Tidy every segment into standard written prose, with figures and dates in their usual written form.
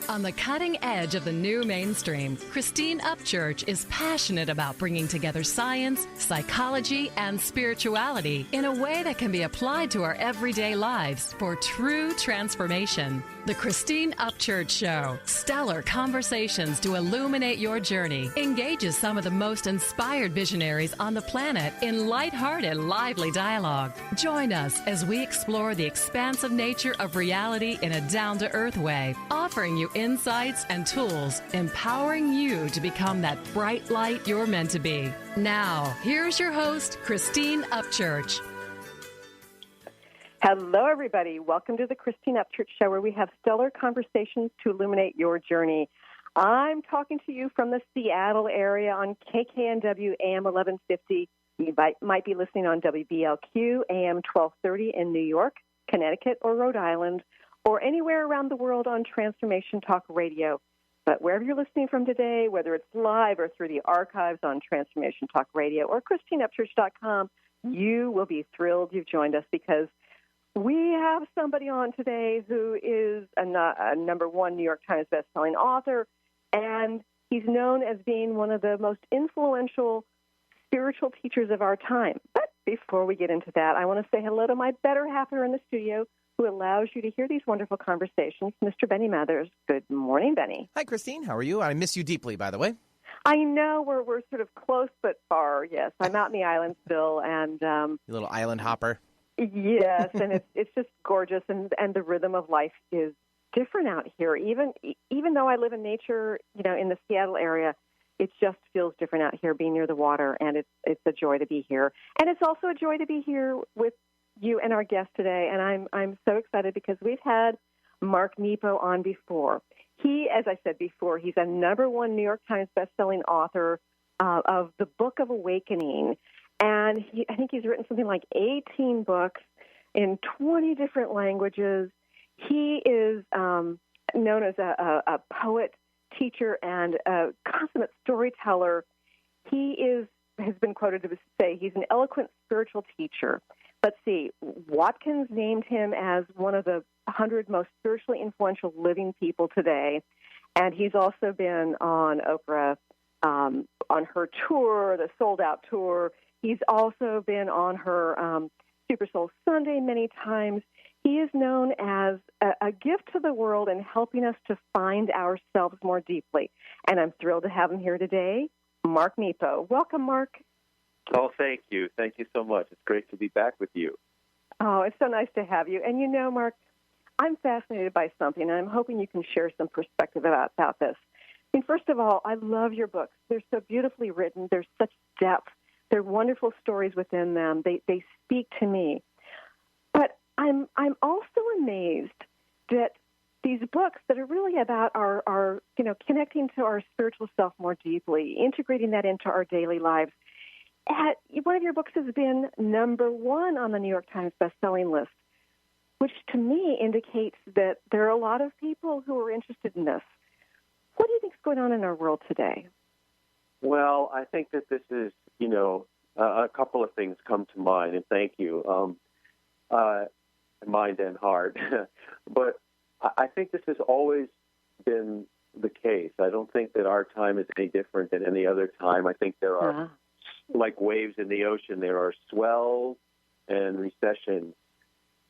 On the cutting edge of the new mainstream, Christine Upchurch is passionate about bringing together science, psychology, and spirituality in a way that can be applied to our everyday lives for true transformation. The Christine Upchurch Show, stellar conversations to illuminate your journey, engages some of the most inspired visionaries on the planet in lighthearted, lively dialogue. Join us as we explore the expansive nature of reality in a down-to-earth way, offering you insights and tools, empowering you to become that bright light you're meant to be. Now, here's your host, Christine Upchurch. Hello, everybody. Welcome to the Christine Upchurch Show, where we have stellar conversations to illuminate your journey. I'm talking to you from the Seattle area on KKNW AM 1150. You might be listening on WBLQ AM 1230 in New York, Connecticut, or Rhode Island, or anywhere around the world on Transformation Talk Radio. But wherever you're listening from today, whether it's live or through the archives on Transformation Talk Radio or ChristineUpchurch.com, you will be thrilled you've joined us, because we have somebody on today who is a number one New York Times bestselling author, and he's known as being one of the most influential spiritual teachers of our time. But before we get into that, I want to say hello to my better half here in the studio, who allows you to hear these wonderful conversations, Mr. Benny Mathers. Good morning, Benny. Hi, Christine. How are you? I miss you deeply, by the way. I know we're sort of close but far, yes. I'm out in the island still. And you little island hopper. Yes, and it's just gorgeous, and the rhythm of life is different out here. Even though I live in nature, in the Seattle area, it just feels different out here, being near the water, and it's a joy to be here. And it's also a joy to be here with you and our guest today, and I'm so excited because we've had Mark Nepo on before. He, as I said before, he's a number one New York Times bestselling author of the Book of Awakening. And I think he's written something like 18 books in 20 different languages. He is known as a poet, teacher, and a consummate storyteller. He has been quoted to say he's an eloquent spiritual teacher. Let's see, Watkins named him as one of the 100 most spiritually influential living people today. And he's also been on Oprah on her tour, the Sold Out tour. He's also been on her Super Soul Sunday many times. He is known as a gift to the world in helping us to find ourselves more deeply. And I'm thrilled to have him here today, Mark Nepo. Welcome, Mark. Oh, thank you. Thank you so much. It's great to be back with you. Oh, it's so nice to have you. And Mark, I'm fascinated by something, and I'm hoping you can share some perspective about this. I mean, first of all, I love your books. They're so beautifully written. There's such depth. There are wonderful stories within them. They speak to me. But I'm also amazed that these books that are really about our connecting to our spiritual self more deeply, integrating that into our daily lives. One of your books has been number one on the New York Times bestselling list, which to me indicates that there are a lot of people who are interested in this. What do you think is going on in our world today? Well, I think that this is, a couple of things come to mind, and thank you, mind and heart. But I think this has always been the case. I don't think that our time is any different than any other time. I think there are, like waves in the ocean, there are swells and recessions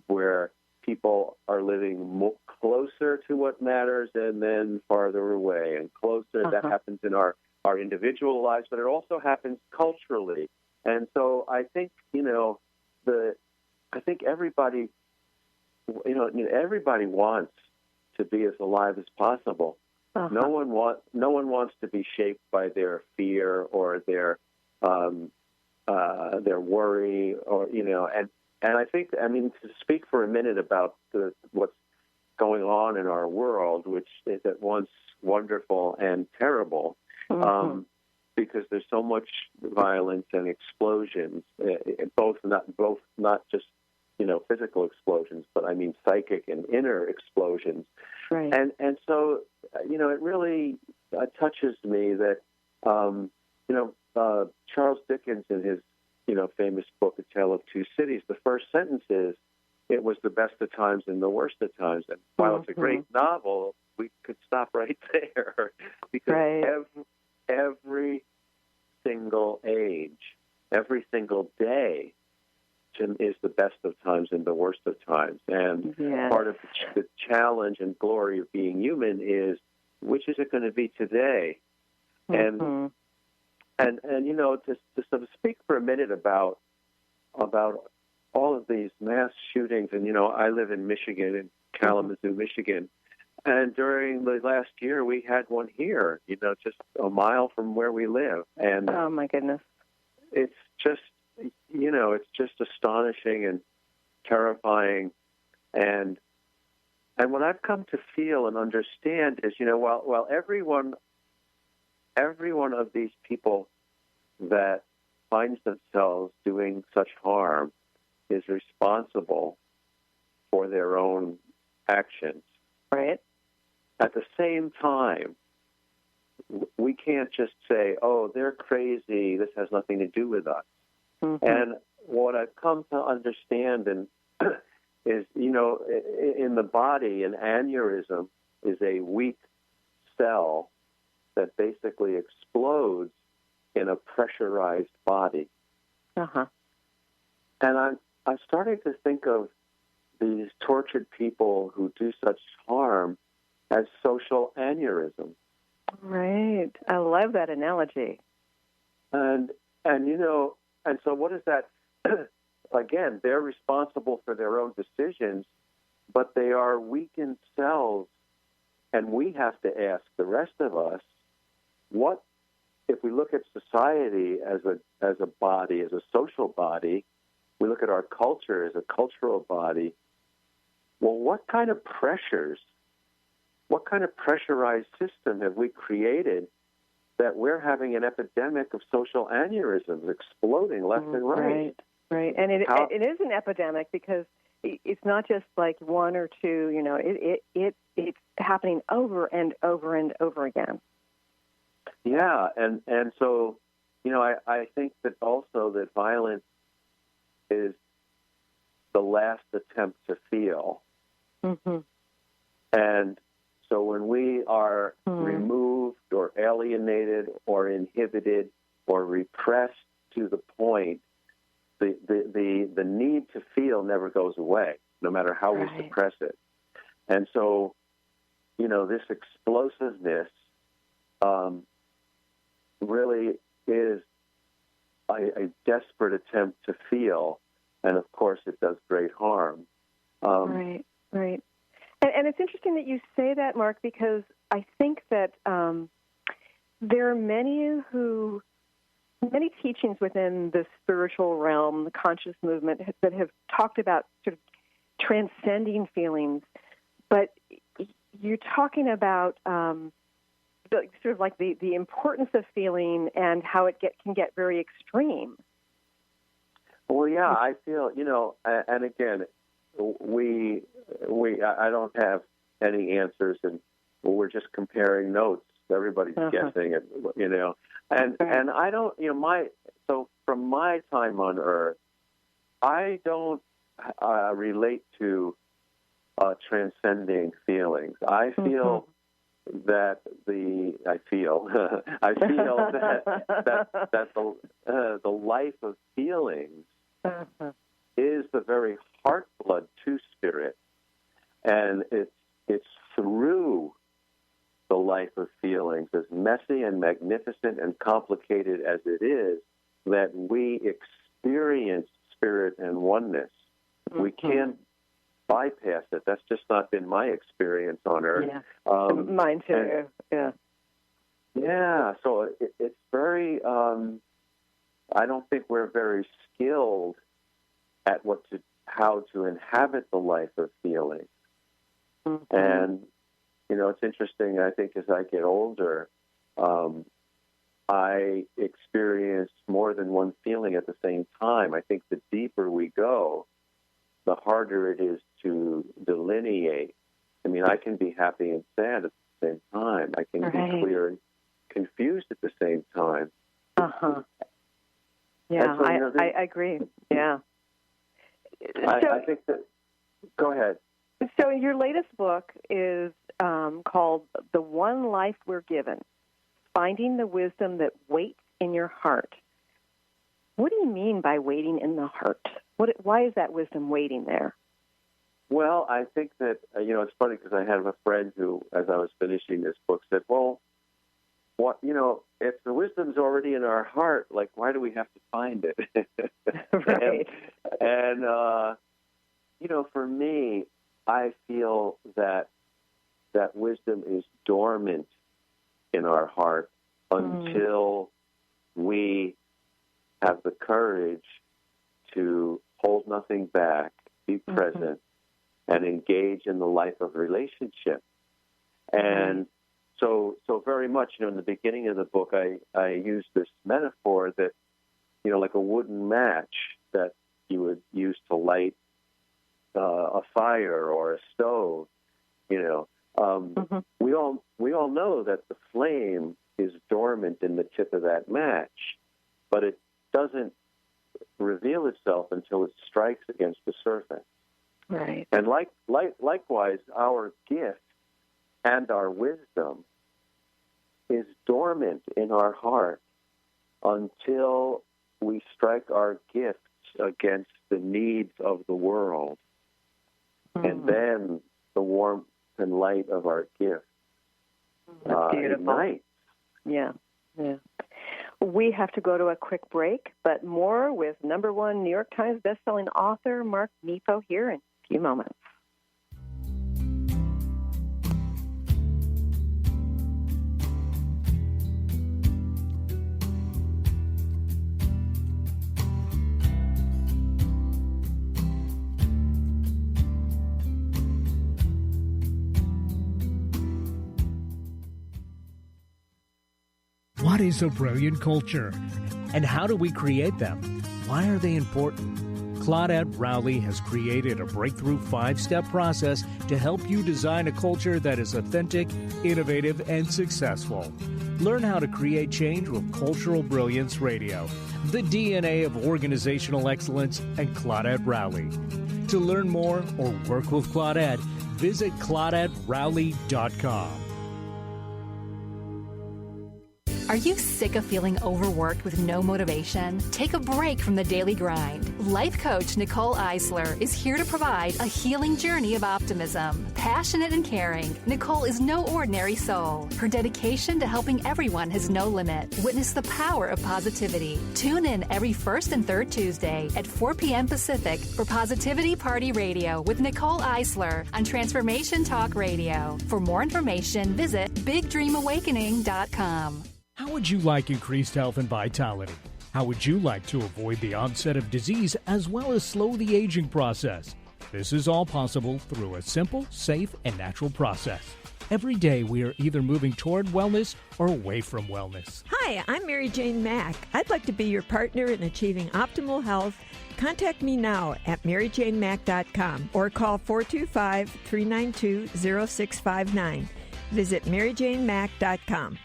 where people are living closer to what matters and then farther away and closer. That happens in our individual lives, but it also happens culturally. And so I think, I think everybody, everybody wants to be as alive as possible. No one wants to be shaped by their fear or their worry, or and I think, to speak for a minute about what's going on in our world, which is at once wonderful and terrible, because there's so much violence and explosions, both not just physical explosions, but I mean psychic and inner explosions, right? And so it really touches me that Charles Dickens, in his famous book, A Tale of Two Cities, the first sentence is, "It was the best of times and the worst of times." And while it's a great novel, we could stop right there because every single age, every single day is the best of times and the worst of times. And part of the challenge and glory of being human is, which is it going to be today? And you know, to sort of speak for a minute about all of these mass shootings, and you know, I live in Michigan, in Kalamazoo, Michigan, and during the last year we had one here, you know, just a mile from where we live. And oh my goodness, it's just, you know, it's just astonishing and terrifying. And what I've come to feel and understand is, you know, while every one of these people that finds themselves doing such harm is responsible for their own actions. Right. At the same time, we can't just say, oh, they're crazy, this has nothing to do with us. And what I've come to understand is, you know, in the body, an aneurysm is a weak cell that basically explodes in a pressurized body. And I'm starting to think of these tortured people who do such harm as social aneurysms. Right. I love that analogy. And you know, and so what is that? Again, they're responsible for their own decisions, but they are weakened cells, and we have to ask the rest of us, what if we look at society as a body, as a social body, we look at our culture as a cultural body, well, what kind of pressures, what kind of pressurized system have we created that we're having an epidemic of social aneurysms exploding left and right? Right. And it is an epidemic because it's not just like one or two, you know, it's happening over and over and over again. Yeah, and so, you know, I think that also that violence is the last attempt to feel. And so when we are removed or alienated or inhibited or repressed to the point, the need to feel never goes away, no matter how we suppress it. And so, you know, this explosiveness really is a desperate attempt to feel, and of course it does great harm. Right. And it's interesting that you say that, Mark, because I think that there are many teachings within the spiritual realm, the conscious movement, that have talked about sort of transcending feelings, but you're talking about sort of like the importance of feeling and how it can get very extreme. Well, yeah, I feel, you know, and again, I don't have any answers, and we're just comparing notes. Everybody's guessing it, you know, and I don't, you know, so from my time on Earth, I don't relate to transcending feelings. I feel that I feel that the life of feelings is the very heart blood to spirit, and it's through the life of feelings, as messy and magnificent and complicated as it is, that we experience spirit and oneness. We can't bypass it. That's just not been my experience on Earth. Mine too. Yeah. So it's very. I don't think we're very skilled at how to inhabit the life of feeling. And you know, it's interesting. I think as I get older, I experience more than one feeling at the same time. I think the deeper we go, the harder it is to delineate. I mean, I can be happy and sad at the same time. I can be clear and confused at the same time. Yeah, so, you know, I agree. Yeah. I think that. Go ahead. So your latest book is called The One Life We're Given, Finding the Wisdom That Waits in Your Heart. What do you mean by waiting in the heart? Why is that wisdom waiting there? Well, I think that, it's funny because I had a friend who, as I was finishing this book, said, well, what, if the wisdom's already in our heart, like, why do we have to find it? Right. And for me, I feel that wisdom is dormant in our heart until we have the courage to hold nothing back, be present, and engage in the life of relationship. And so very much, in the beginning of the book, I used this metaphor that, like a wooden match that you would use to light a fire or a stove. We all know that the flame is dormant in the tip of that match, but it doesn't reveal itself until it strikes against the surface. Right. And likewise, our gift and our wisdom is dormant in our heart until we strike our gifts against the needs of the world. And then the warmth and light of our gift ignites. Yeah. We have to go to a quick break, but more with #1 New York Times bestselling author Mark Nepo here in a few moments. What is a brilliant culture? And how do we create them? Why are they important? Claudette Rowley has created a breakthrough 5-step process to help you design a culture that is authentic, innovative, and successful. Learn how to create change with Cultural Brilliance Radio, the DNA of organizational excellence, and Claudette Rowley. To learn more or work with Claudette, visit ClaudetteRowley.com. Are you sick of feeling overworked with no motivation? Take a break from the daily grind. Life coach Nicole Eisler is here to provide a healing journey of optimism. Passionate and caring, Nicole is no ordinary soul. Her dedication to helping everyone has no limit. Witness the power of positivity. Tune in every first and third Tuesday at 4 p.m. Pacific for Positivity Party Radio with Nicole Eisler on Transformation Talk Radio. For more information, visit BigDreamAwakening.com. How would you like increased health and vitality? How would you like to avoid the onset of disease as well as slow the aging process? This is all possible through a simple, safe, and natural process. Every day we are either moving toward wellness or away from wellness. Hi, I'm Mary Jane Mack. I'd like to be your partner in achieving optimal health. Contact me now at maryjanemack.com or call 425-392-0659. Visit maryjanemack.com.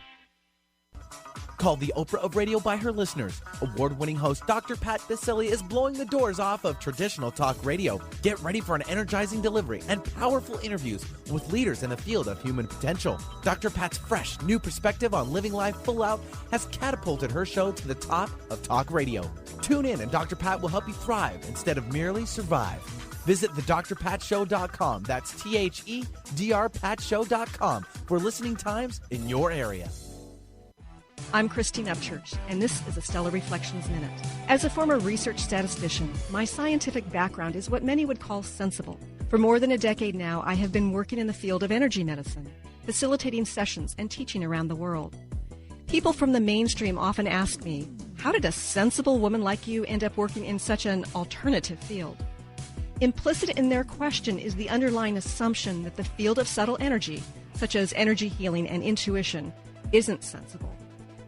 Called the Oprah of radio by her listeners. Award-winning host Dr. Pat Baccili is blowing the doors off of traditional talk radio. Get ready for an energizing delivery and powerful interviews with leaders in the field of human potential. Dr. Pat's fresh, new perspective on living life full out has catapulted her show to the top of talk radio. Tune in and Dr. Pat will help you thrive instead of merely survive. Visit thedrpatshow.com. That's THEDRPatshow.com for listening times in your area. I'm Christine Upchurch, and this is a Stellar Reflections Minute. As a former research statistician, my scientific background is what many would call sensible. For more than a decade now, I have been working in the field of energy medicine, facilitating sessions and teaching around the world. People from the mainstream often ask me, how did a sensible woman like you end up working in such an alternative field? Implicit in their question is the underlying assumption that the field of subtle energy, such as energy healing and intuition, isn't sensible.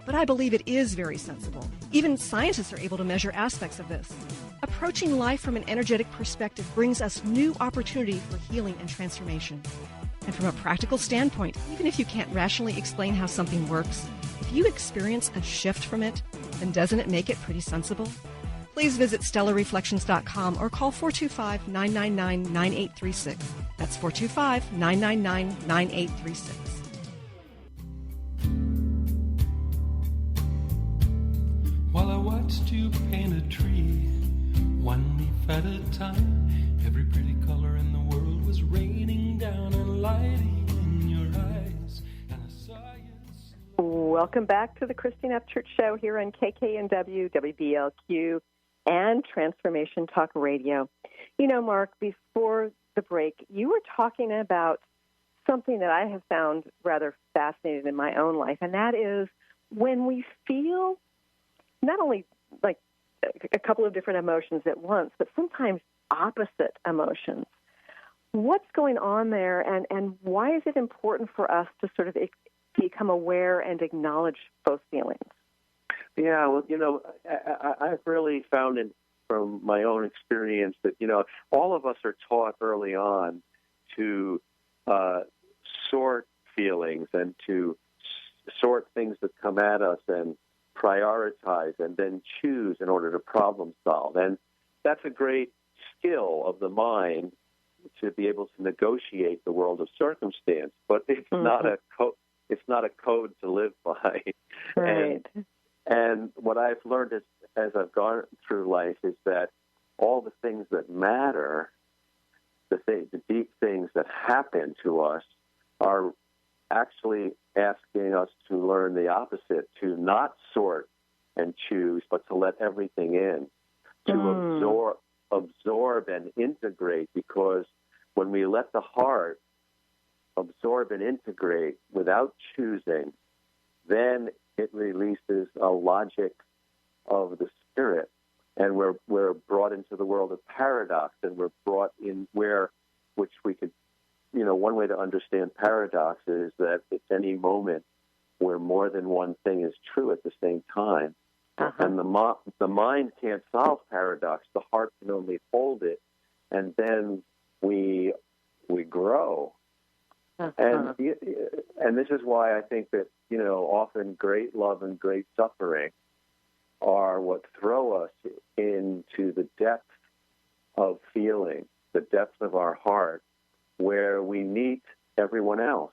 But I believe it is very sensible. Even scientists are able to measure aspects of this. Approaching life from an energetic perspective brings us new opportunity for healing and transformation. And from a practical standpoint, even if you can't rationally explain how something works, if you experience a shift from it, then doesn't it make it pretty sensible? Please visit StellarReflections.com or call 425-999-9836. That's 425-999-9836. While I watched you paint a tree, one leaf at a time, every pretty color in the world was raining down and lighting in your eyes, and I saw you. Welcome back to the Christine Upchurch Show here on KKNW, WBLQ, and Transformation Talk Radio. You know, Mark, before the break, you were talking about something that I have found rather fascinating in my own life, and that is when we feel not only like a couple of different emotions at once, but sometimes opposite emotions. What's going on there, and why is it important for us to sort of become aware and acknowledge both feelings? Yeah, well, you know, I've really found it from my own experience that, you know, all of us are taught early on to sort feelings and to sort things that come at us and prioritize and then choose in order to problem solve. And that's a great skill of the mind to be able to negotiate the world of circumstance, but it's not a it's not a code to live by. Right. And what I've learned as I've gone through life is that all the things that matter, the deep things that happen to us, are actually asking us to learn the opposite, to not sort and choose, but to let everything in, to absorb and integrate, because when we let the heart absorb and integrate without choosing, then it releases a logic of the spirit, and we're brought into the world of paradox, and we're brought in which we could, you know, one way to understand paradox is that it's any moment where more than one thing is true at the same time. And the mind can't solve paradox. The heart can only hold it, and then we grow. And this is why I think that, you know, often great love and great suffering are what throw us into the depth of feeling, the depth of our heart, where we meet everyone else,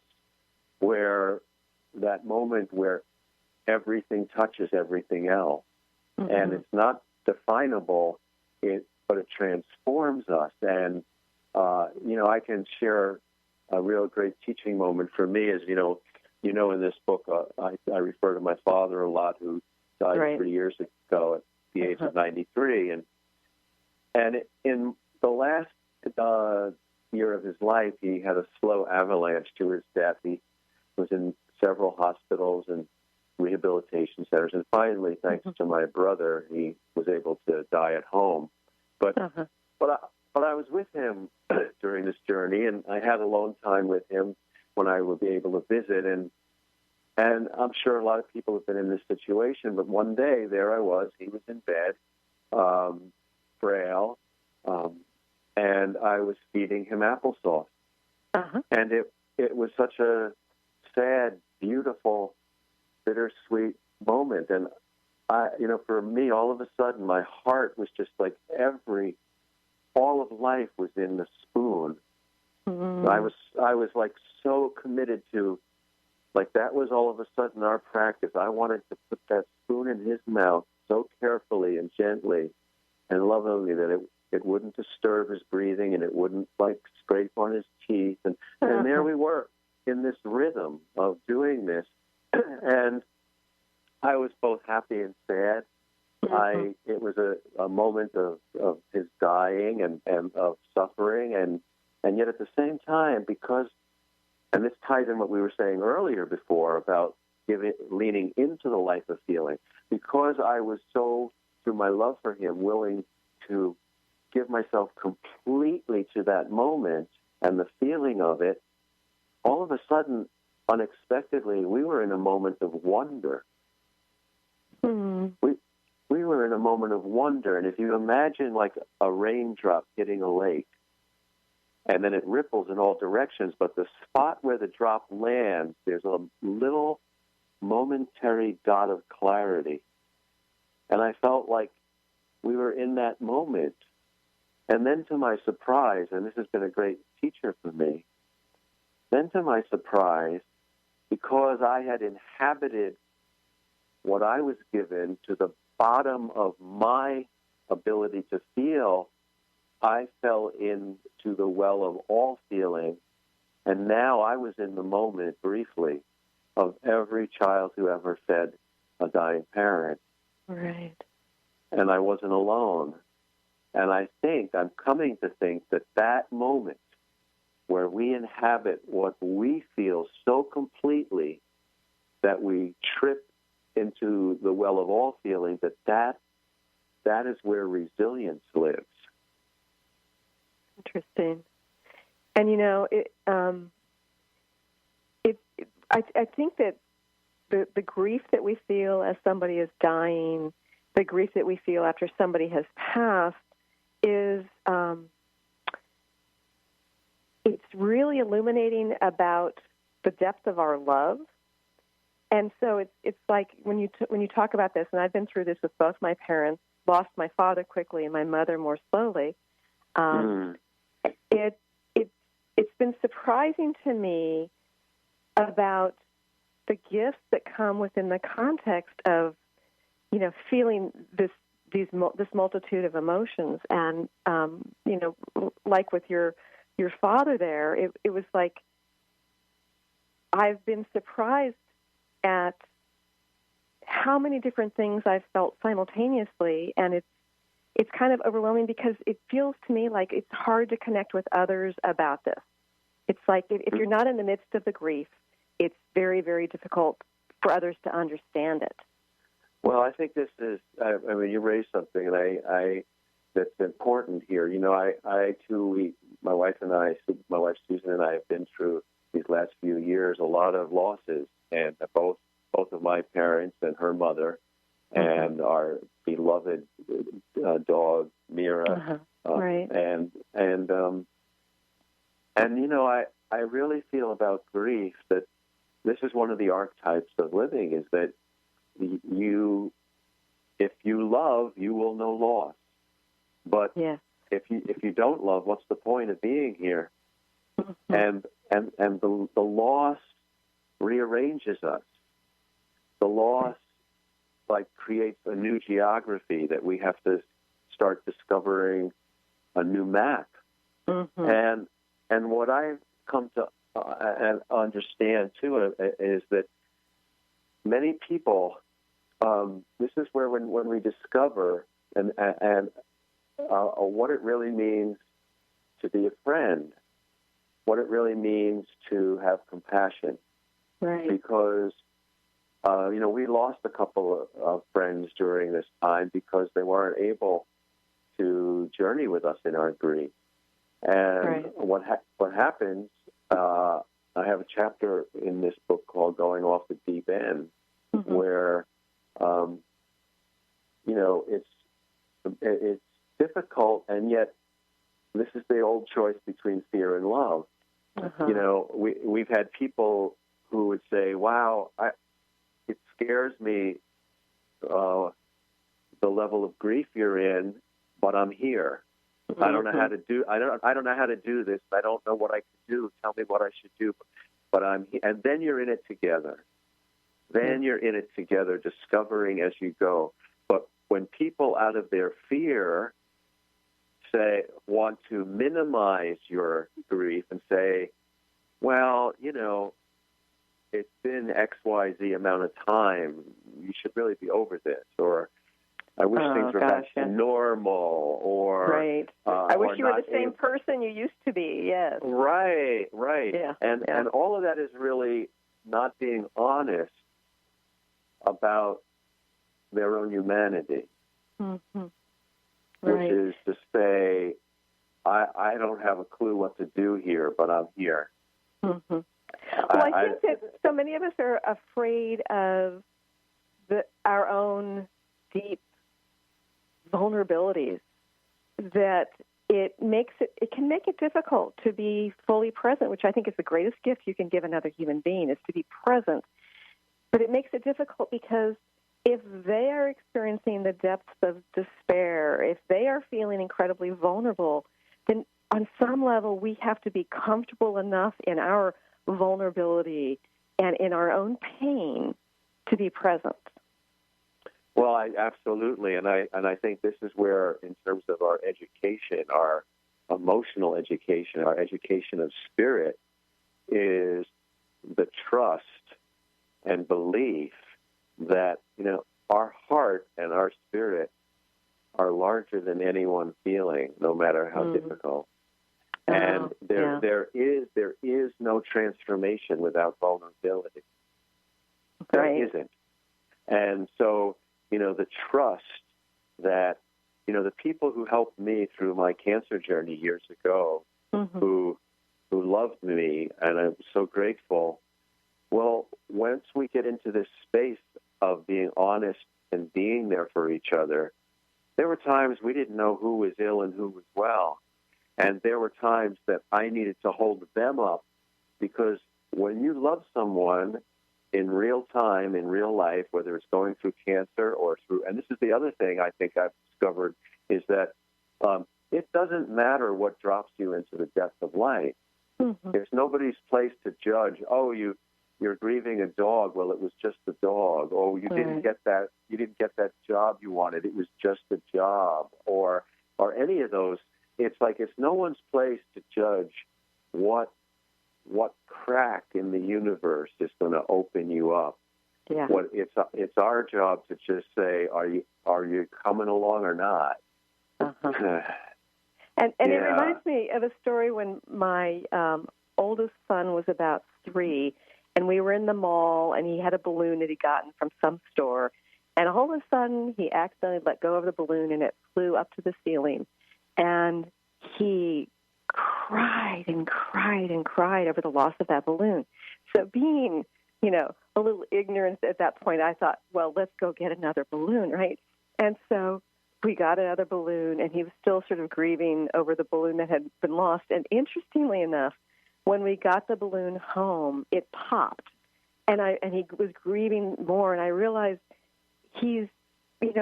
where that moment where everything touches everything else. And it's not definable, but it transforms us. And, you know, I can share a real great teaching moment for me is, you know, in this book, I refer to my father a lot, who died 3 years ago at the age of 93. And in the last year of his life, he had a slow avalanche to his death. He was in several hospitals and rehabilitation centers, and finally, thanks to my brother, he was able to die at home. But I was with him during this journey, and I had alone time with him when I would be able to visit. And I'm sure a lot of people have been in this situation, but one day there I was. He was in bed, frail, and I was feeding him applesauce. And it was such a sad, beautiful, bittersweet moment. And you know, for me, all of a sudden, my heart was just like all of life was in the spoon. I was like so committed to, like, that was all of a sudden our practice. I wanted to put that spoon in his mouth so carefully and gently and lovingly that it wouldn't disturb his breathing and it wouldn't, like, scrape on his teeth. And there we were in this rhythm of doing this. And I was both happy and sad. It was a moment of his dying and of suffering, and yet at the same time, because, and this ties in what we were saying earlier before about leaning into the life of feeling, because I was so, through my love for him, willing to give myself completely to that moment and the feeling of it, all of a sudden, unexpectedly, we were in a moment of wonder. We were in a moment of wonder, and if you imagine like a raindrop hitting a lake, and then it ripples in all directions, but the spot where the drop lands, there's a little momentary dot of clarity. And I felt like we were in that moment. And then to my surprise, and this has been a great teacher for me. Then, to my surprise, because I had inhabited what I was given to the bottom of my ability to feel, I fell into the well of all feeling. And now I was in the moment, briefly, of every child who ever fed a dying parent. Right. And I wasn't alone. And I'm coming to think that moment where we inhabit what we feel so completely that we trip into the well of all feeling, that is where resilience lives. Interesting. And, I think that the grief that we feel as somebody is dying, the grief that we feel after somebody has passed, is it's really illuminating about the depth of our love. And so it's like when you talk about this, and I've been through this with both my parents, lost my father quickly and my mother more slowly. It's been surprising to me about the gifts that come within the context of, feeling this multitude of emotions. And, like with your father there, it was like I've been surprised at how many different things I've felt simultaneously, and it's kind of overwhelming because it feels to me like it's hard to connect with others about this. It's like if you're not in the midst of the grief, it's very, very difficult for others to understand it. Well, I think this is, you raised something that's important here. I too, my wife Susan and I have been through these last few years a lot of losses, and both of my parents and her mother, and our beloved dog Mira, right? I really feel about grief that this is one of the archetypes of living, is that if you love, you will know loss. But if you don't love, what's the point of being here? And the loss rearranges us. The loss creates a new geography that we have to start discovering a new map. And what I've come to understand too is that many people, this is where when we discover and what it really means to be a friend, what it really means to have compassion. Right. Because we lost a couple of friends during this time because they weren't able to journey with us in our grief. And what happens, I have a chapter in this book called Going Off the Deep End, where, it's difficult, and yet this is the old choice between fear and love. We've had people who would say, wow, it scares me, the level of grief you're in, but I'm here. I don't know how to do. I don't know how to do this. I don't know what I can do. Tell me what I should do. But I'm here. And then you're in it together. Then you're in it together, discovering as you go. But when people, out of their fear, want to minimize your grief and say, well, it's been X, Y, Z amount of time. You should really be over this, or I wish things were back to normal, or I wish you were the same person you used to be. Yes. Right. Yeah. And all of that is really not being honest about their own humanity, which is to say, I don't have a clue what to do here, but I'm here. Well, I think that so many of us are afraid of our own deep vulnerabilities, that it can make it difficult to be fully present, which I think is the greatest gift you can give another human being, is to be present. But it makes it difficult because if they are experiencing the depths of despair, if they are feeling incredibly vulnerable, then on some level, we have to be comfortable enough in our vulnerability and in our own pain to be present. Well, absolutely, and I think this is where, in terms of our education, our emotional education, our education of spirit, is the trust and belief that, our heart and our spirit are larger than any one feeling, no matter how difficult. And there is no transformation without vulnerability. There isn't. And so, the trust that, the people who helped me through my cancer journey years ago, who loved me, and I'm so grateful. Well, once we get into this space of being honest and being there for each other, there were times we didn't know who was ill and who was well. And there were times that I needed to hold them up, because when you love someone in real time, in real life, whether it's going through cancer or through, and this is the other thing I think I've discovered, is that it doesn't matter what drops you into the depth of life. There's nobody's place to judge. Oh, you're grieving a dog. Well, it was just a dog. Oh, you didn't get that job you wanted. It was just a job, or any of those. It's like it's no one's place to judge what crack in the universe is going to open you up. Yeah. It's our job to just say, are you coming along or not? And it reminds me of a story when my oldest son was about 3, and we were in the mall, and he had a balloon that he'd gotten from some store, and all of a sudden he accidentally let go of the balloon, and it flew up to the ceiling, and he cried and cried and cried over the loss of that balloon. So being, a little ignorant at that point, I thought, well, let's go get another balloon, right? And so we got another balloon, and he was still sort of grieving over the balloon that had been lost. And interestingly enough, when we got the balloon home, it popped, and he was grieving more. And I realized he's,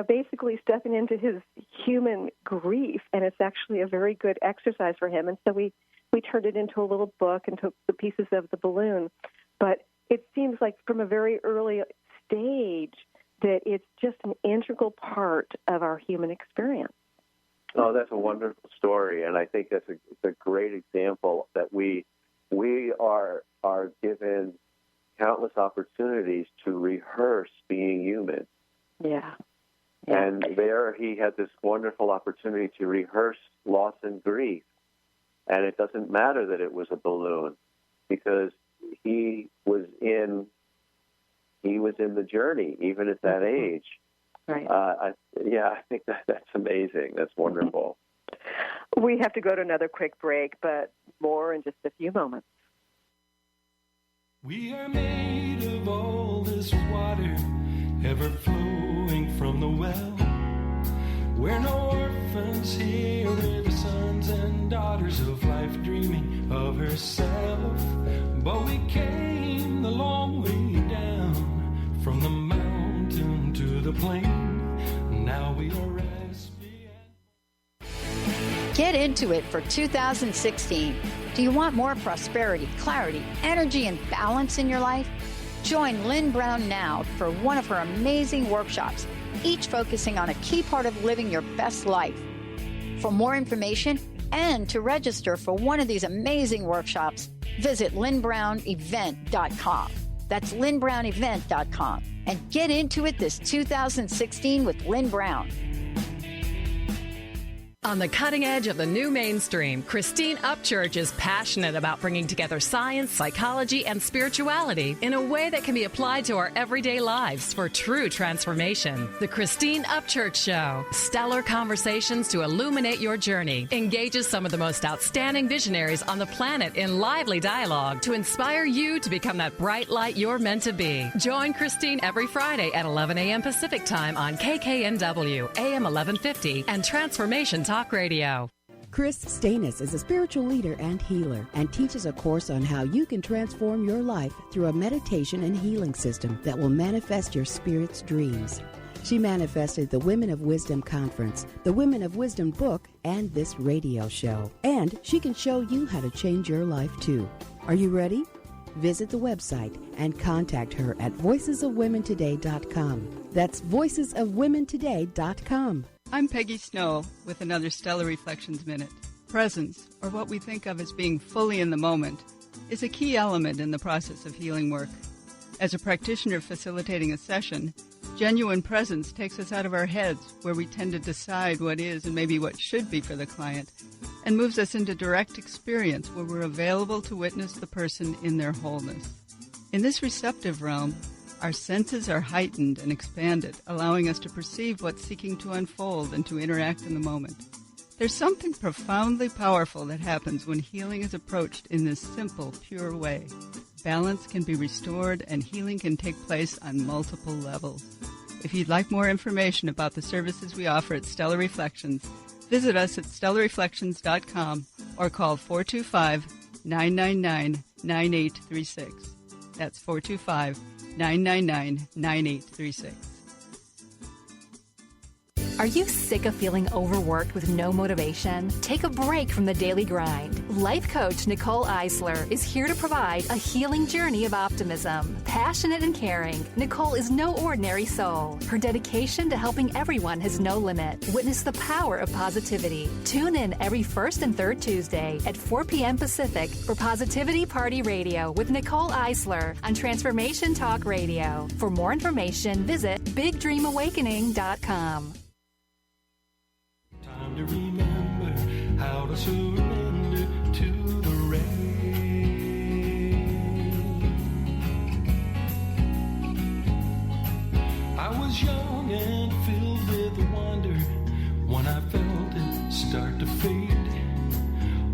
basically stepping into his human grief, and it's actually a very good exercise for him. And so we turned it into a little book and took the pieces of the balloon. But it seems like from a very early stage that it's just an integral part of our human experience. Oh, that's a wonderful story, and I think that's a great example that we are given countless opportunities to rehearse being human. Yeah. And there he had this wonderful opportunity to rehearse loss and grief. And it doesn't matter that it was a balloon, because he was in the journey, even at that age. Right. I think that's amazing. That's wonderful. We have to go to another quick break, but more in just a few moments. We are made of all this water, ever flowing from the well. We're no orphans here, we're the sons and daughters of life, dreaming of herself. But we came the long way down, from the mountain to the plain. Now we are Get into it for 2016. Do you want more prosperity, clarity, energy, and balance in your life? Join Lynn Brown now for one of her amazing workshops, each focusing on a key part of living your best life. For more information and to register for one of these amazing workshops, visit lynnbrownevent.com. That's lynnbrownevent.com. And get into it this 2016 with Lynn Brown. On the cutting edge of the new mainstream, Christine Upchurch is passionate about bringing together science, psychology, and spirituality in a way that can be applied to our everyday lives for true transformation. The Christine Upchurch Show, stellar conversations to illuminate your journey, engages some of the most outstanding visionaries on the planet in lively dialogue to inspire you to become that bright light you're meant to be. Join Christine every Friday at 11 a.m. Pacific Time on KKNW, AM 1150, and Transformation Talk Radio. Chris Stanis is a spiritual leader and healer and teaches a course on how you can transform your life through a meditation and healing system that will manifest your spirit's dreams. She manifested the Women of Wisdom Conference, the Women of Wisdom book, and this radio show. And she can show you how to change your life, too. Are you ready? Visit the website and contact her at voicesofwomentoday.com. That's voicesofwomentoday.com. I'm Peggy Snow with another Stellar Reflections Minute. Presence, or what we think of as being fully in the moment, is a key element in the process of healing work. As a practitioner facilitating a session, genuine presence takes us out of our heads, where we tend to decide what is and maybe what should be for the client, and moves us into direct experience where we're available to witness the person in their wholeness. In this receptive realm, our senses are heightened and expanded, allowing us to perceive what's seeking to unfold and to interact in the moment. There's something profoundly powerful that happens when healing is approached in this simple, pure way. Balance can be restored and healing can take place on multiple levels. If you'd like more information about the services we offer at Stellar Reflections, visit us at stellarreflections.com or call 425-999-9836. That's 425-999-9836. Are you sick of feeling overworked with no motivation? Take a break from the daily grind. Life coach Nicole Eisler is here to provide a healing journey of optimism. Passionate and caring, Nicole is no ordinary soul. Her dedication to helping everyone has no limit. Witness the power of positivity. Tune in every first and third Tuesday at 4 p.m. Pacific for Positivity Party Radio with Nicole Eisler on Transformation Talk Radio. For more information, visit BigDreamAwakening.com. Time to remember how to surrender to the rain. I was young and filled with wonder when I felt it start to fade.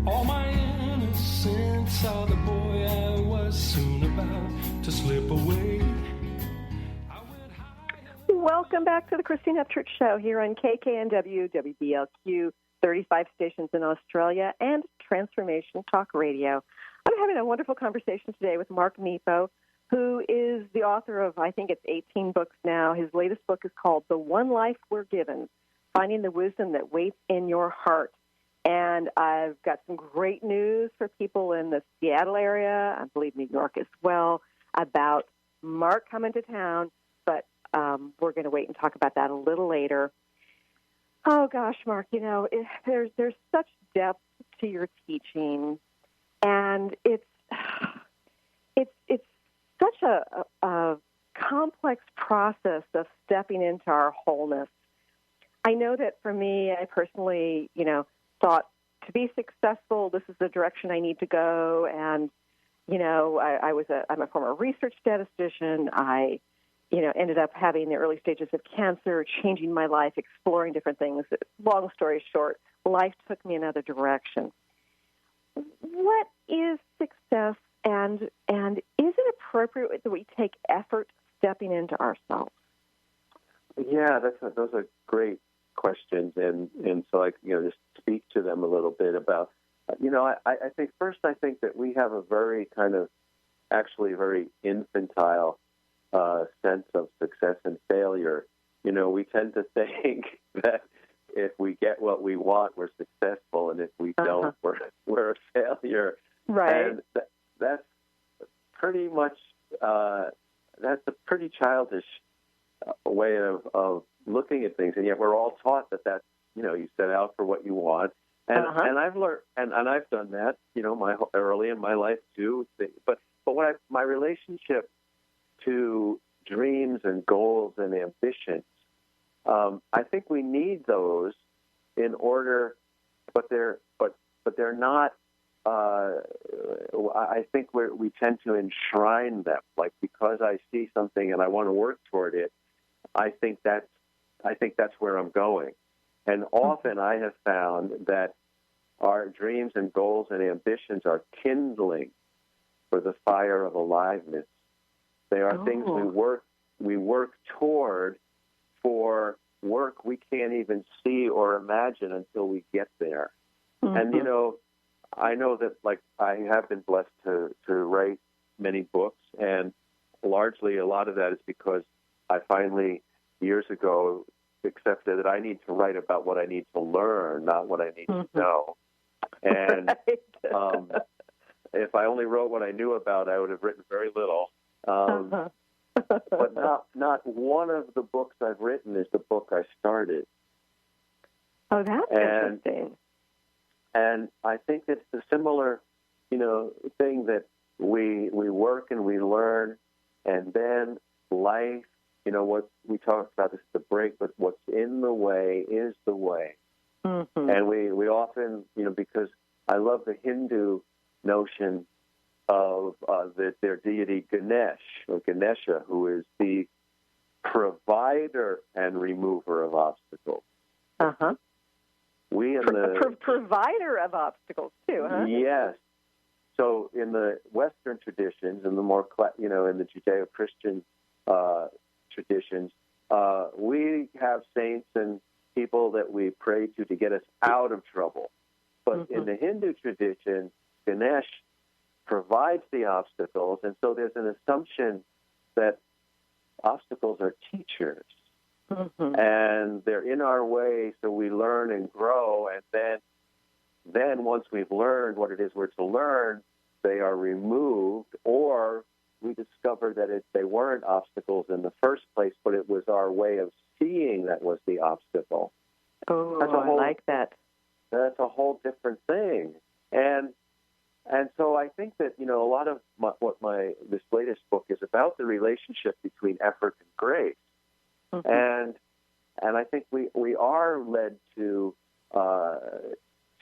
All my innocence saw the boy I was soon about to slip away. Welcome back to the Christine Upchurch Show here on KKNW, WBLQ, 35 stations in Australia, and Transformation Talk Radio. I'm having a wonderful conversation today with Mark Nepo, who is the author of, I think it's 18 books now. His latest book is called The One Life We're Given, Finding the Wisdom That Waits in Your Heart. And I've got some great news for people in the Seattle area, I believe New York as well, about Mark coming to town, but we're going to wait and talk about that a little later. Oh gosh, Mark, there's such depth to your teaching, and it's such a complex process of stepping into our wholeness. I know that for me, I personally, thought to be successful, this is the direction I need to go, and I'm a former research statistician. I ended up having the early stages of cancer, changing my life, exploring different things. Long story short, life took me another direction. What is success, and is it appropriate that we take effort stepping into ourselves? Yeah, those are great questions, and so just speak to them a little bit about. I think that we have a very very infantile sense of success and failure. We tend to think that if we get what we want, we're successful, and if we don't, we're a failure. Right. And that's pretty much that's a pretty childish way of looking at things, and yet we're all taught that you set out for what you want, and I've learned, and I've done that, early in my life too. But my relationship to dreams and goals and ambitions, I think we need those in order, but they're not. I think we tend to enshrine them, like because I see something and I want to work toward it. I think that's where I'm going, and often I have found that our dreams and goals and ambitions are kindling for the fire of aliveness. They are things we work toward for work we can't even see or imagine until we get there. Mm-hmm. And, I know that, I have been blessed to write many books, and largely a lot of that is because I finally, years ago, except that I need to write about what I need to learn, not what I need to know. And if I only wrote what I knew about, I would have written very little. But not one of the books I've written is the book I started. Oh, that's interesting. And I think it's a similar, thing that we work and we learn, and then life, what we talked about, this is the break, but what's in the way is the way. Mm-hmm. And we often, because I love the Hindu notion of their deity Ganesh, or Ganesha, who is the provider and remover of obstacles. Uh-huh. Provider of obstacles, too, huh? Yes. So in the Western traditions, in the more, in the Judeo-Christian traditions, we have saints and people that we pray to get us out of trouble. But in the Hindu tradition, Ganesh provides the obstacles, and so there's an assumption that obstacles are teachers. And they're in our way, so we learn and grow, and then once we've learned what it is we're to learn, they are removed, or we discover that they weren't obstacles in the first place, but it was our way of seeing that was the obstacle. Oh, I like that. That's a whole different thing. And so I think that, a lot of this latest book is about the relationship between effort and grace. And I think we are led to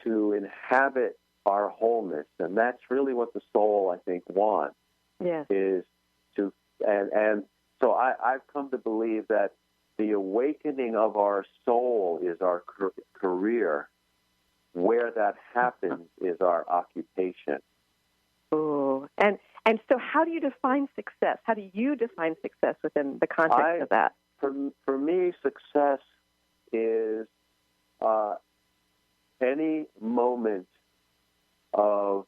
inhabit our wholeness, and that's really what the soul, I think, wants. Yes. Is to and so I've come to believe that the awakening of our soul is our career. Where that happens is our occupation. Oh, and so how do you define success? How do you define success within the context of that? For me, success is any moment of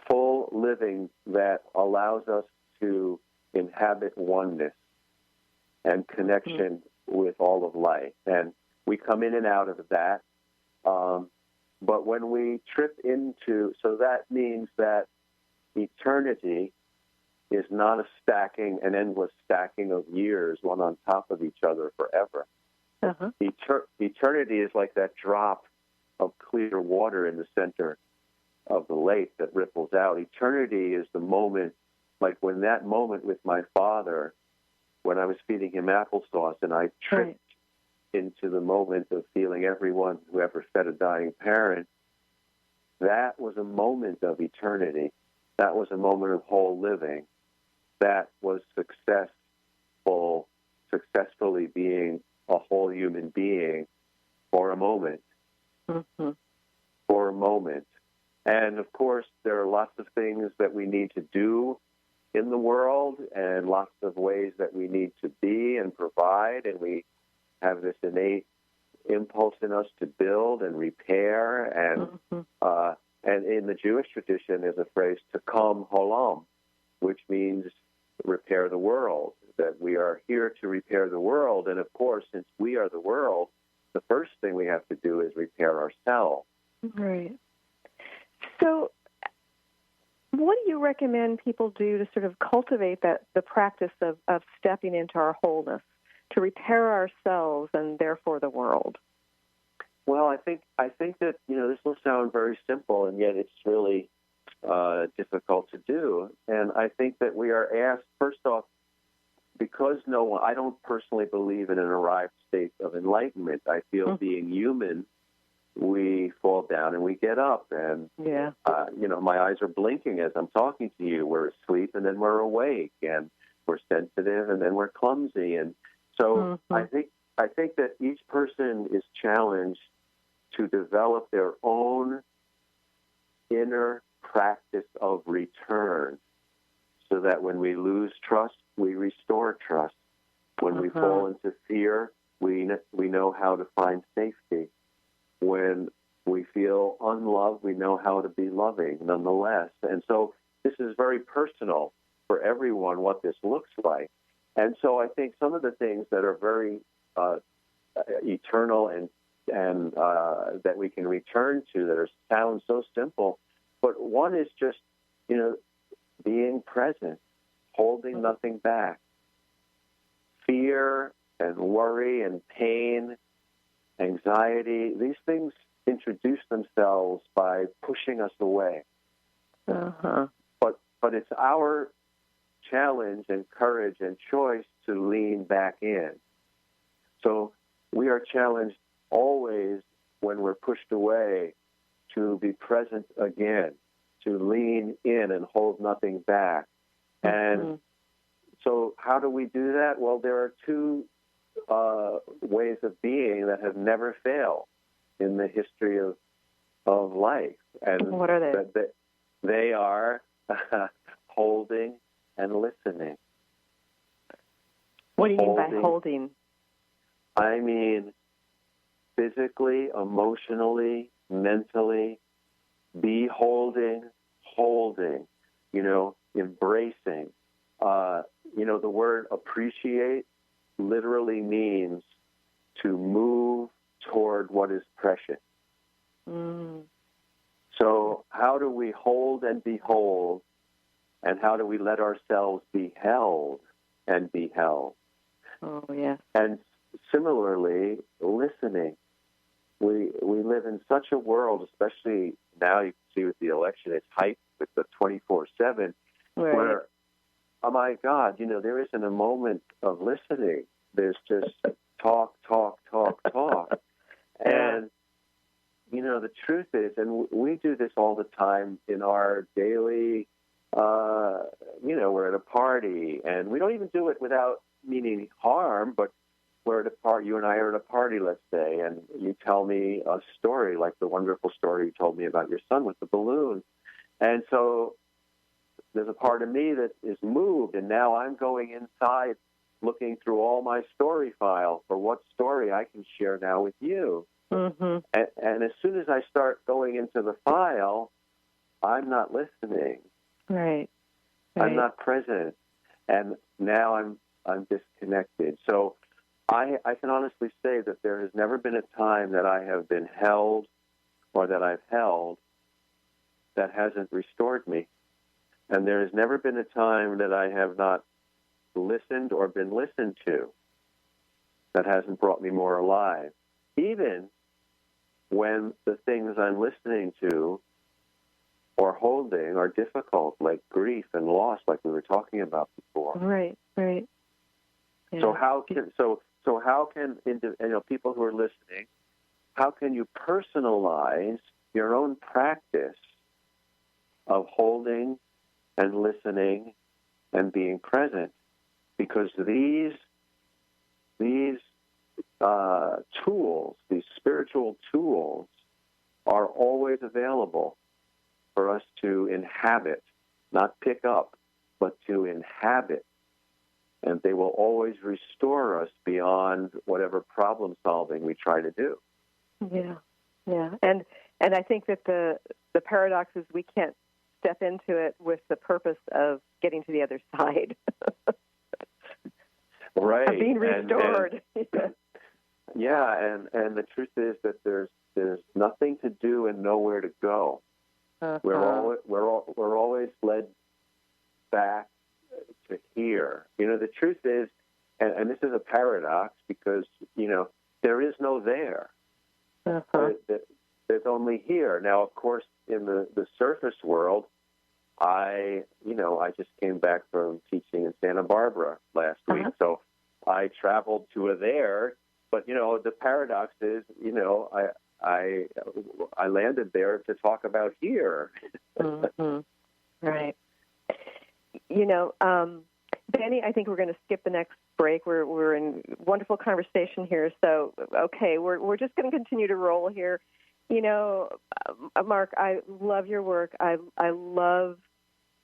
full living that allows us to inhabit oneness and connection with all of life. And we come in and out of that. But when we trip into, so that means that eternity is not an endless stacking of years, one on top of each other forever. Eternity is like that drop of clear water in the center of the lake that ripples out. Eternity is the moment, like when that moment with my father, when I was feeding him applesauce and I tripped into the moment of feeling everyone who ever fed a dying parent, that was a moment of eternity. That was a moment of whole living. That was successfully being a whole human being for a moment. For a moment. And, of course, there are lots of things that we need to do in the world and lots of ways that we need to be and provide, and we have this innate impulse in us to build and repair. And in the Jewish tradition, there's a phrase, "Takom holam," which means repair the world, that we are here to repair the world. And, of course, since we are the world, the first thing we have to do is repair ourselves. Right. So what do you recommend people do to sort of cultivate the practice of stepping into our wholeness, to repair ourselves and therefore the world? Well, I think that, this will sound very simple, and yet it's really difficult to do. And I think that we are asked, first off, because I don't personally believe in an arrived state of enlightenment. I feel being human, we fall down and we get up. And, my eyes are blinking as I'm talking to you. We're asleep and then we're awake, and we're sensitive and then we're clumsy. And so I think that each person is challenged to develop their own inner practice of return, so that when we lose trust, we restore trust. When we fall into fear, we know how to find safety. When we feel unloved, we know how to be loving nonetheless. And so this is very personal for everyone, what this looks like. And so I think some of the things that are very eternal and that we can return to that sound so simple, but one is just, being present, holding nothing back. Fear and worry and pain, anxiety, these things introduce themselves by pushing us away. Uh-huh. But it's our challenge and courage and choice to lean back in. So we are challenged always when we're pushed away to be present again, to lean in and hold nothing back. And so how do we do that? Well, there are two ways of being that have never failed in the history of life. And what are they? They are holding and listening. What do you mean by holding? I mean physically, emotionally, mentally, be holding, embracing. The word appreciate literally means to move toward what is precious. So how do we hold and behold, and how do we let ourselves be held and be held? Oh, yeah. And similarly, listening. We live in such a world, especially now you can see with the election, it's hyped with the 24/7, right. Where, oh my God, there isn't a moment of listening. There's just talk. And, the truth is, and we do this all the time in our daily, we're at a party, and we don't even do it without meaning harm, but we're at a party, you and I are at a party, let's say, and you tell me a story, like the wonderful story you told me about your son with the balloon. And so there's a part of me that is moved, and now I'm going inside looking through all my story file for what story I can share now with you. Mm-hmm. And as soon as I start going into the file, I'm not listening. Right. I'm not present. And now I'm disconnected. So I can honestly say that there has never been a time that I have been held or that I've held that hasn't restored me. And there has never been a time that I have not listened or been listened to that hasn't brought me more alive. Even when the things I'm listening to or holding are difficult, like grief and loss, like we were talking about before. Right. Yeah. So how can people who are listening, how can you personalize your own practice of holding and listening and being present? Because these tools, these spiritual tools, are always available for us to inhabit, not pick up, but to inhabit. And they will always restore us beyond whatever problem solving we try to do. Yeah. And I think that the paradox is we can't step into it with the purpose of getting to the other side. Right. Of being restored. And the truth is that there's nothing to do and nowhere to go. Uh-huh. We're always led back to here. The truth is, and this is a paradox because there is no there. Uh-huh. There's only here. Now, of course, in the surface world, I just came back from teaching in Santa Barbara last week, so I traveled to a there. But the paradox is, I landed there to talk about here. Mm-hmm. Right. Benny, I think we're going to skip the next break. We're in wonderful conversation here. So, okay, we're just going to continue to roll here. Mark, I love your work. I love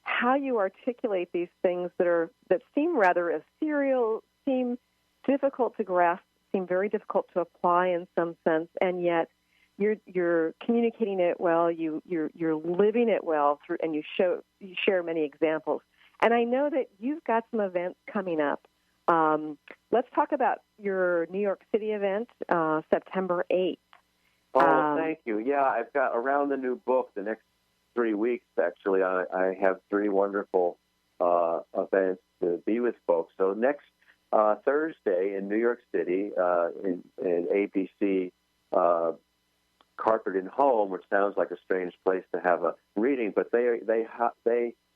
how you articulate these things that seem rather ethereal, seem difficult to grasp, seem very difficult to apply in some sense, and yet you're communicating it well. You're living it well through, and you share many examples. And I know that you've got some events coming up Let's talk about your New York City event, September 8th. Oh, thank you. Yeah, I've got around the new book the next 3 weeks, actually. I have 3 wonderful events to be with folks. So next Thursday in New York City, in ABC Carpet and Home, which sounds like a strange place to have a reading, but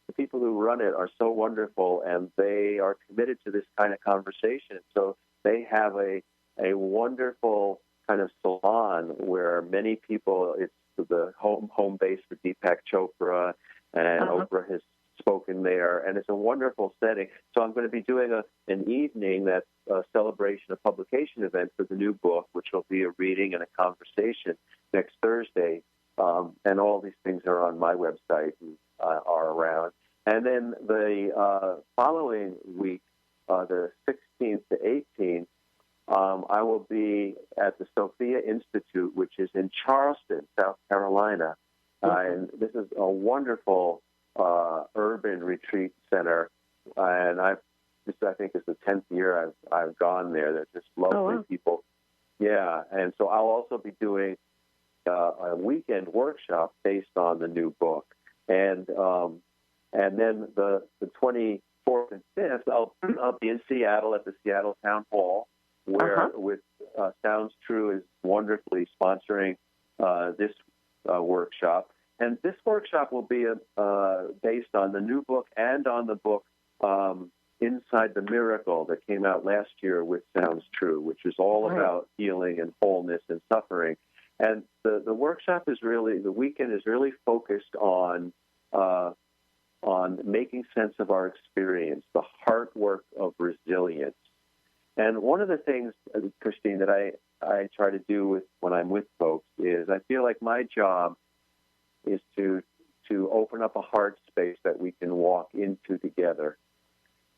the people who run it are so wonderful, and they are committed to this kind of conversation. So they have a wonderful kind of salon where many people, it's the home base for Deepak Chopra, and Oprah has spoken there, and it's a wonderful setting. So I'm going to be doing an evening that's a celebration, a publication event for the new book, which will be a reading and a conversation next Thursday. And all these things are on my website and are around. And then the following week, the 16th to 18th, I will be at the Sophia Institute, which is in Charleston, South Carolina. And this is a wonderful urban retreat center. And this, I think, is the 10th year I've gone there. They're just lovely people. Yeah, and so I'll also be doing a weekend workshop based on the new book. And then the 24th and 5th, I'll be in Seattle at the Seattle Town Hall, where with Sounds True is wonderfully sponsoring this workshop. And this workshop will be based on the new book and on the book Inside the Miracle that came out last year with Sounds True, which is all about healing and wholeness and suffering. And the workshop is really, the weekend is really focused on making sense of our experience, the heart work of resilience. And one of the things, Christine, that I try to do when I'm with folks is I feel like my job is to open up a heart space that we can walk into together,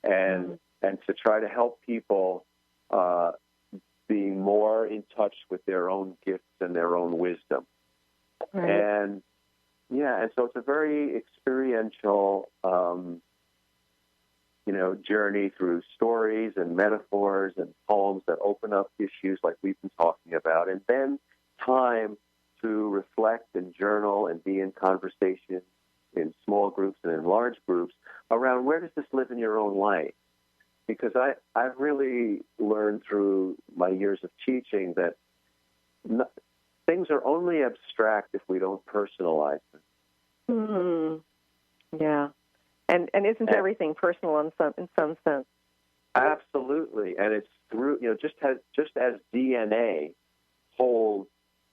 and to try to help people be more in touch with their own gifts and their own wisdom. Right. And so it's a very experiential journey through stories and metaphors and poems that open up issues like we've been talking about, and then time to reflect and journal and be in conversation in small groups and in large groups around where does this live in your own life? Because I've really learned through my years of teaching that things are only abstract if we don't personalize them. Mm-hmm. Yeah. And isn't everything personal in some sense? Absolutely. And it's through, just as DNA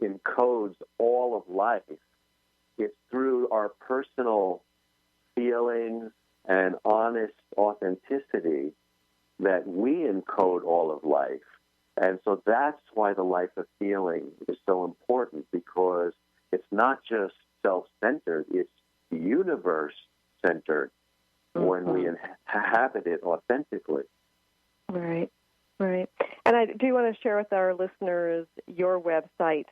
encodes all of life, it's through our personal feelings and honest authenticity that we encode all of life. And so that's why the life of feeling is so important, because it's not just self-centered, it's universe-centered when we inhabit it authentically. Right. And I do want to share with our listeners your website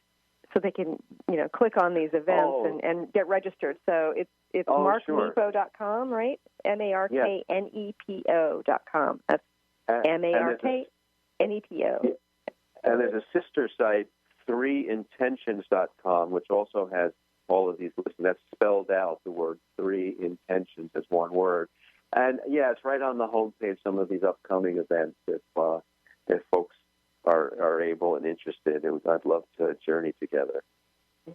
so they can, click on these events and get registered. So it's marknepo.com, right? MarkNepo.com. That's MarkNepo. And there's a sister site, 3intentions.com, which also has all of these lists. That's spelled out, the word 3 intentions as one word. And, it's right on the homepage, some of these upcoming events. If folks are able and interested, I'd love to journey together.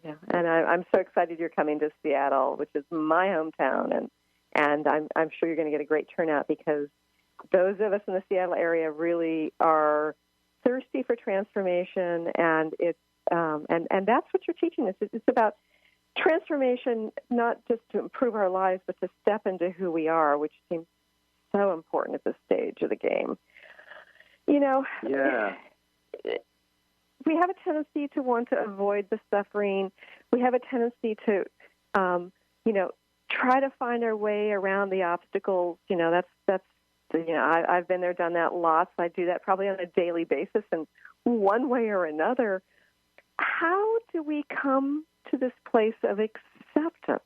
Yeah, and I'm so excited you're coming to Seattle, which is my hometown, and I'm sure you're going to get a great turnout, because those of us in the Seattle area really are thirsty for transformation, and it's and that's what you're teaching us. It's about transformation, not just to improve our lives, but to step into who we are, which seems so important at this stage of the game. We have a tendency to want to avoid the suffering. We have a tendency to, try to find our way around the obstacles. I've been there, done that lots. I do that probably on a daily basis in one way or another. How do we come to this place of acceptance?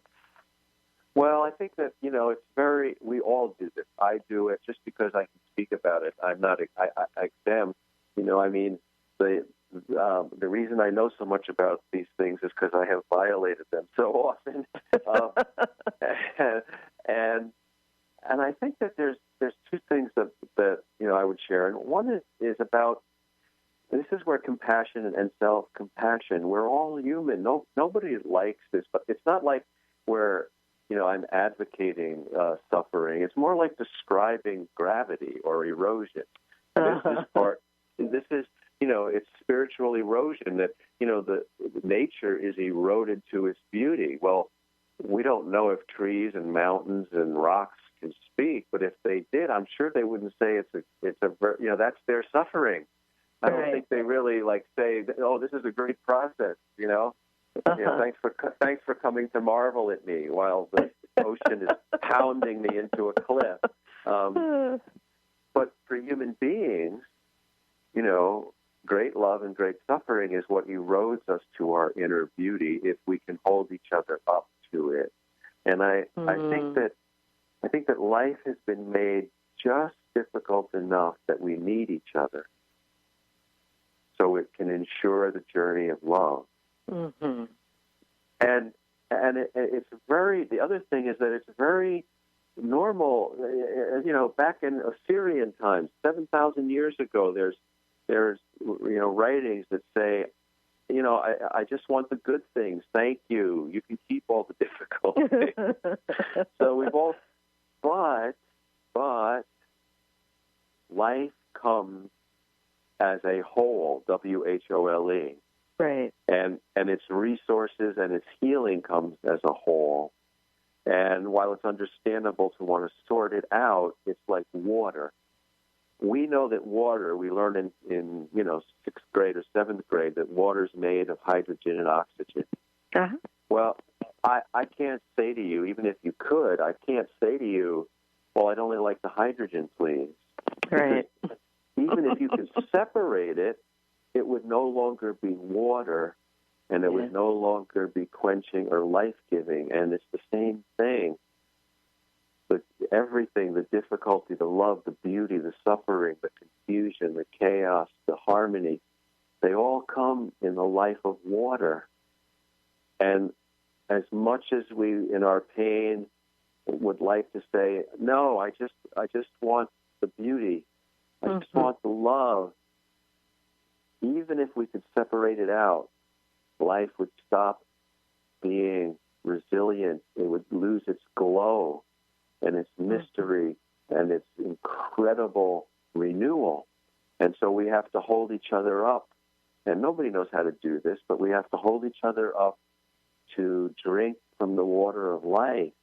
Well, I think that, it's we all do this. I do it just because I can speak about it. I'm not exempt. The reason I know so much about these things is because I have violated them so often. And I think that there's two things that I would share. And one is about, this is where compassion and self-compassion, we're all human. Nobody likes this, but it's not like where, I'm advocating suffering. It's more like describing gravity or erosion. This is it's spiritual erosion that, the nature is eroded to its beauty. Well, we don't know if trees and mountains and rocks can speak, but if they did, I'm sure they wouldn't say that's their suffering. I don't think they really say, "Oh, this is a great process." Thanks for coming to marvel at me while the ocean is pounding me into a cliff. But for human beings, great love and great suffering is what erodes us to our inner beauty if we can hold each other up to it. And I think that life has been made just difficult enough that we need each other, so it can ensure the journey of love. Mm-hmm. And it's the other thing is that it's very normal. Back in Assyrian times, 7,000 years ago, there's writings that say, I just want the good things. Thank you. You can keep all the difficult things. So we've all, but life comes as a whole, WHOLE. Right. And its resources and its healing comes as a whole. And while it's understandable to want to sort it out, it's like water. We know that water, we learn in 6th grade or 7th grade, that water's made of hydrogen and oxygen. Uh-huh. Well, I can't say to you, even if you could, I can't say to you, well, I'd only like the hydrogen, please. Right. Even if you could separate it, it would no longer be water, and it would no longer be quenching or life-giving. And it's the same thing. But everything, the difficulty, the love, the beauty, the suffering, the confusion, the chaos, the harmony, they all come in the life of water. And as much as we, in our pain, would like to say, no, I just want the beauty. I just want the love. Even if we could separate it out, life would stop being resilient. It would lose its glow and its mystery and its incredible renewal. And so we have to hold each other up. And nobody knows how to do this, but we have to hold each other up to drink from the water of life.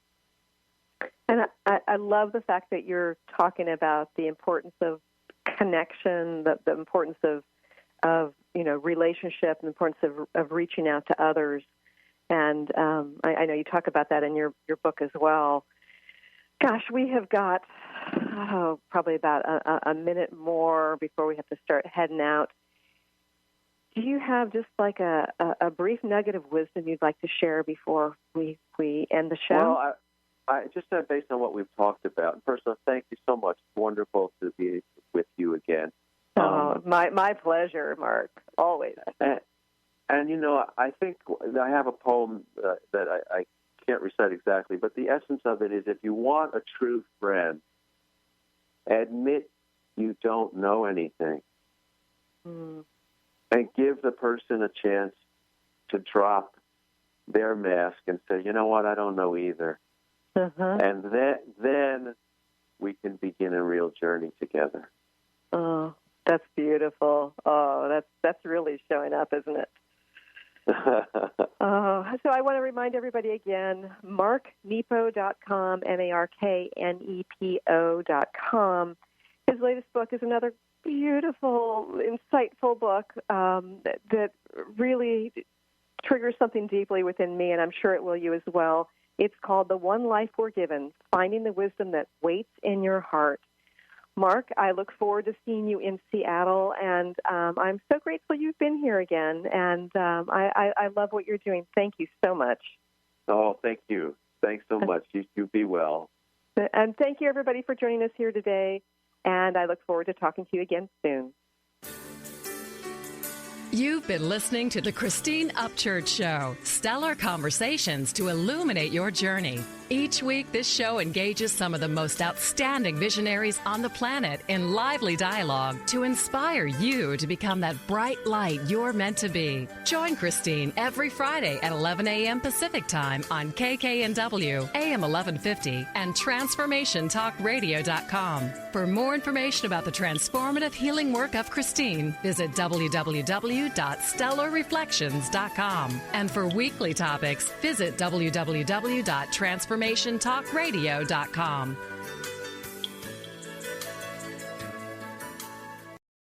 And I love the fact that you're talking about the importance of connection, the importance of relationship, and the importance of reaching out to others. And I know you talk about that in your book as well. Gosh, we have got probably about a minute more before we have to start heading out. Do you have just like a brief nugget of wisdom you'd like to share before we end the show? Well, I just said, based on what we've talked about. First of all, thank you so much. It's wonderful to be with you again. My pleasure, Mark. Always. And I think I have a poem that I can't recite exactly, but the essence of it is, if you want a true friend, admit you don't know anything. And give the person a chance to drop their mask and say, you know what, I don't know either. And then we can begin a real journey together. Oh, that's beautiful. Oh, that's really showing up, isn't it? So I want to remind everybody again, marknepo.com, marknepo.com. His latest book is another beautiful, insightful book that really triggers something deeply within me, and I'm sure it will you as well. It's called The One Life We're Given, Finding the Wisdom That Waits in Your Heart. Mark, I look forward to seeing you in Seattle, and I'm so grateful you've been here again, and I love what you're doing. Thank you so much. Oh, thank you. Thanks so much. You be well. And thank you, everybody, for joining us here today. And I look forward to talking to you again soon. You've been listening to the Christine Upchurch Show, stellar conversations to illuminate your journey. Each week, this show engages some of the most outstanding visionaries on the planet in lively dialogue to inspire you to become that bright light you're meant to be. Join Christine every Friday at 11 a.m. Pacific Time on KKNW, AM 1150, and TransformationTalkRadio.com. For more information about the transformative healing work of Christine, visit www.stellarreflections.com. And for weekly topics, visit www.transformationtalkradio.com.